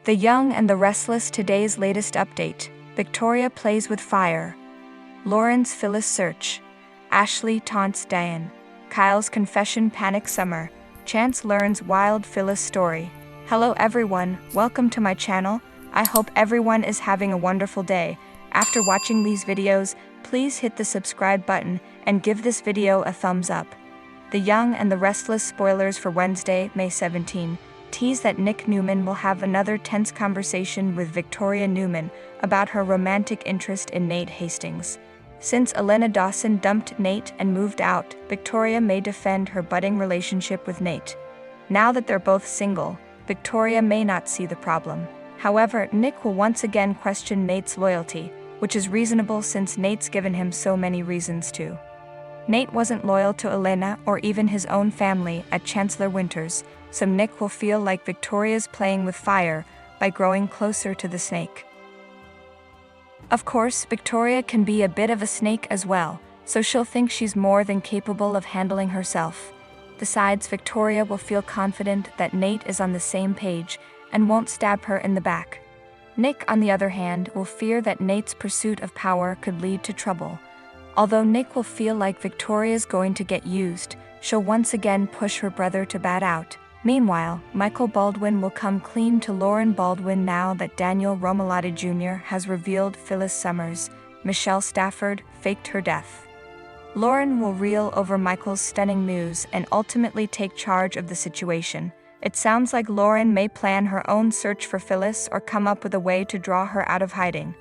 The Young and the Restless. Today's latest update. Victoria plays with fire. Lauren's Phyllis search. Ashley taunts Diane. Kyle's confession. Panic Summer. Chance learns wild Phyllis story. Hello everyone, welcome to my channel. I hope everyone is having a wonderful day. After watching these videos, please hit the subscribe button and give this video a thumbs up. The Young and the Restless spoilers for Wednesday, May 17, tease that Nick Newman will have another tense conversation with Victoria Newman about her romantic interest in Nate Hastings. Since Elena Dawson dumped Nate and moved out, Victoria may defend her budding relationship with Nate. Now that they're both single, Victoria may not see the problem. However, Nick will once again question Nate's loyalty, which is reasonable since Nate's given him so many reasons to. Nate wasn't loyal to Elena or even his own family at Chancellor Winters, so Nick will feel like Victoria's playing with fire by growing closer to the snake. Of course, Victoria can be a bit of a snake as well, so she'll think she's more than capable of handling herself. Besides, Victoria will feel confident that Nate is on the same page and won't stab her in the back. Nick, on the other hand, will fear that Nate's pursuit of power could lead to trouble. Although Nick will feel like Victoria's going to get used, she'll once again push her brother to bat out. Meanwhile, Michael Baldwin will come clean to Lauren Baldwin now that Daniel Romalotti Jr. has revealed Phyllis Summers, Michelle Stafford, faked her death. Lauren will reel over Michael's stunning news and ultimately take charge of the situation. It sounds like Lauren may plan her own search for Phyllis or come up with a way to draw her out of hiding.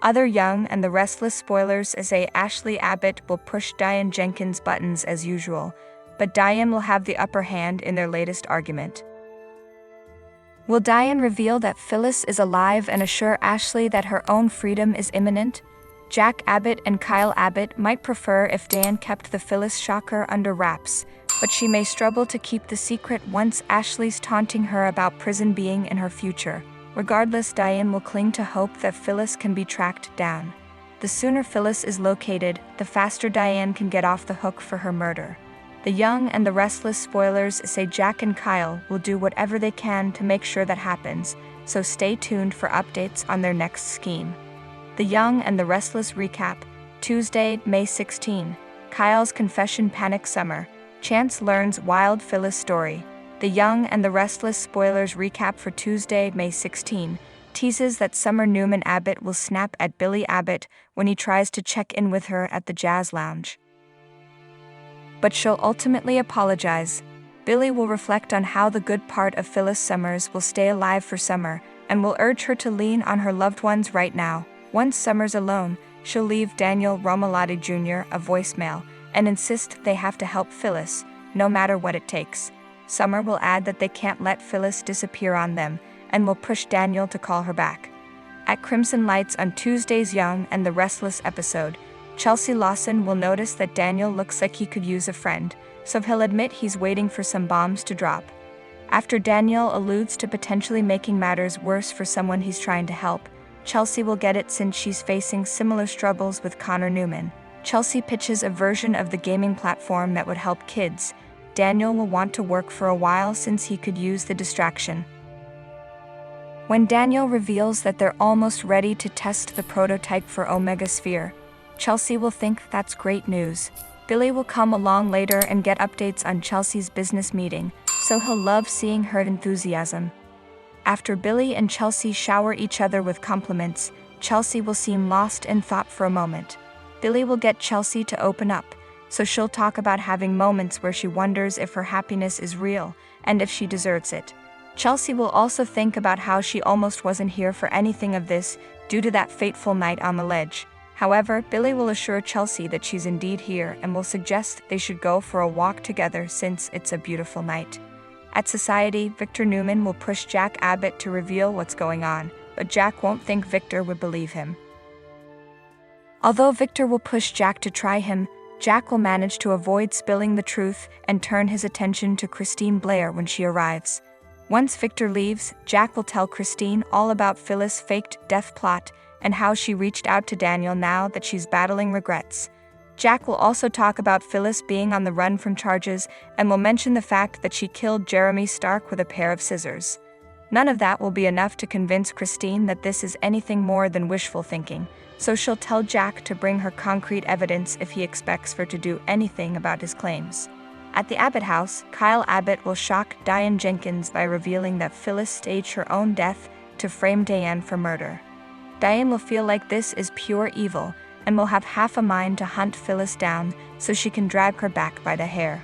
Other Young and the Restless spoilers say Ashley Abbott will push Diane Jenkins' buttons as usual, but Diane will have the upper hand in their latest argument. Will Diane reveal that Phyllis is alive and assure Ashley that her own freedom is imminent? Jack Abbott and Kyle Abbott might prefer if Diane kept the Phyllis shocker under wraps, but she may struggle to keep the secret once Ashley's taunting her about prison being in her future. Regardless, Diane will cling to hope that Phyllis can be tracked down. The sooner Phyllis is located, the faster Diane can get off the hook for her murder. The Young and the Restless spoilers say Jack and Kyle will do whatever they can to make sure that happens, so stay tuned for updates on their next scheme. The Young and the Restless recap. Tuesday, May 16. Kyle's confession. Panic Summer. Chance learns wild Phyllis story. The Young and the Restless spoilers recap for Tuesday, May 16, teases that Summer Newman Abbott will snap at Billy Abbott when he tries to check in with her at the Jazz Lounge. But she'll ultimately apologize. Billy will reflect on how the good part of Phyllis Summers will stay alive for Summer and will urge her to lean on her loved ones right now. Once Summer's alone, she'll leave Daniel Romalotti Jr. a voicemail and insist they have to help Phyllis, no matter what it takes. Summer will add that they can't let Phyllis disappear on them and will push Daniel to call her back. At Crimson Lights on Tuesday's Young and the Restless episode, Chelsea Lawson will notice that Daniel looks like he could use a friend, so he'll admit he's waiting for some bombs to drop. After Daniel alludes to potentially making matters worse for someone he's trying to help, Chelsea will get it since she's facing similar struggles with Connor Newman. Chelsea pitches a version of the gaming platform that would help kids. Daniel will want to work for a while since he could use the distraction. When Daniel reveals that they're almost ready to test the prototype for Omega Sphere, Chelsea will think that's great news. Billy will come along later and get updates on Chelsea's business meeting, so he'll love seeing her enthusiasm. After Billy and Chelsea shower each other with compliments, Chelsea will seem lost in thought for a moment. Billy will get Chelsea to open up, so she'll talk about having moments where she wonders if her happiness is real and if she deserves it. Chelsea will also think about how she almost wasn't here for anything of this due to that fateful night on the ledge. However, Billy will assure Chelsea that she's indeed here and will suggest they should go for a walk together since it's a beautiful night. At Society, Victor Newman will push Jack Abbott to reveal what's going on, but Jack won't think Victor would believe him. Although Victor will push Jack to try him, Jack will manage to avoid spilling the truth and turn his attention to Christine Blair when she arrives. Once Victor leaves, Jack will tell Christine all about Phyllis' faked death plot and how she reached out to Daniel now that she's battling regrets. Jack will also talk about Phyllis being on the run from charges and will mention the fact that she killed Jeremy Stark with a pair of scissors. None of that will be enough to convince Christine that this is anything more than wishful thinking, so she'll tell Jack to bring her concrete evidence if he expects her to do anything about his claims. At the Abbott house, Kyle Abbott will shock Diane Jenkins by revealing that Phyllis staged her own death to frame Diane for murder. Diane will feel like this is pure evil and will have half a mind to hunt Phyllis down so she can drag her back by the hair.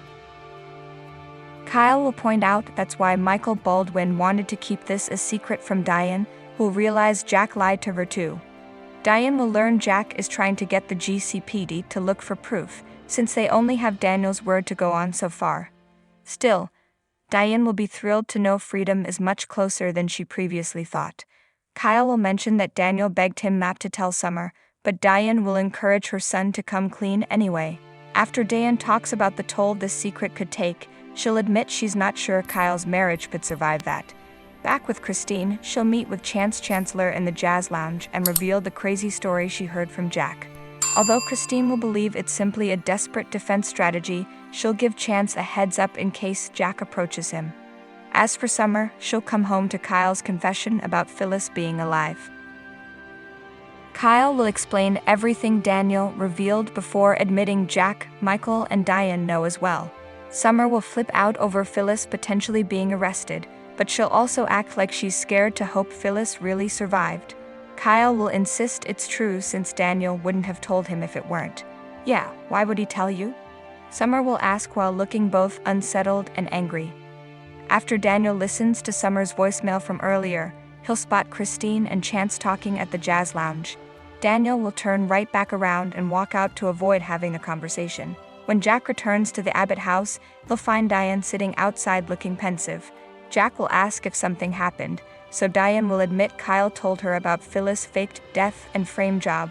Kyle will point out that's why Michael Baldwin wanted to keep this a secret from Diane, who will realize Jack lied to her too. Diane will learn Jack is trying to get the GCPD to look for proof, since they only have Daniel's word to go on so far. Still, Diane will be thrilled to know freedom is much closer than she previously thought. Kyle will mention that Daniel begged him not to tell Summer, but Diane will encourage her son to come clean anyway. After Diane talks about the toll this secret could take, she'll admit she's not sure Kyle's marriage could survive that. Back with Christine, she'll meet with Chance Chancellor in the jazz lounge and reveal the crazy story she heard from Jack. Although Christine will believe it's simply a desperate defense strategy, she'll give Chance a heads up in case Jack approaches him. As for Summer, she'll come home to Kyle's confession about Phyllis being alive. Kyle will explain everything Daniel revealed before admitting Jack, Michael, and Diane know as well. Summer will flip out over Phyllis potentially being arrested, but she'll also act like she's scared to hope Phyllis really survived. Kyle will insist it's true since Daniel wouldn't have told him if it weren't. Yeah, why would he tell you? Summer will ask while looking both unsettled and angry. After Daniel listens to Summer's voicemail from earlier, he'll spot Christine and Chance talking at the jazz lounge. Daniel will turn right back around and walk out to avoid having a conversation. When Jack returns to the Abbott house, he'll find Diane sitting outside looking pensive. Jack will ask if something happened, so Diane will admit Kyle told her about Phyllis' faked death and frame job.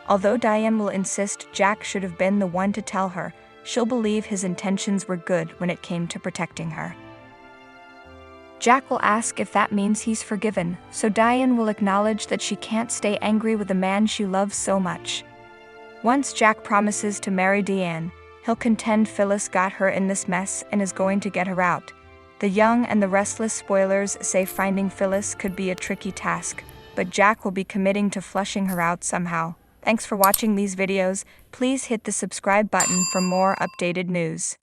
Although Diane will insist Jack should have been the one to tell her, she'll believe his intentions were good when it came to protecting her. Jack will ask if that means he's forgiven, so Diane will acknowledge that she can't stay angry with a man she loves so much. Once Jack promises to marry Diane, he'll contend Phyllis got her in this mess and is going to get her out. The young and the restless spoilers say finding Phyllis could be a tricky task, but Jack will be committing to flushing her out somehow. Thanks for watching these videos. Please hit the subscribe button for more updated news.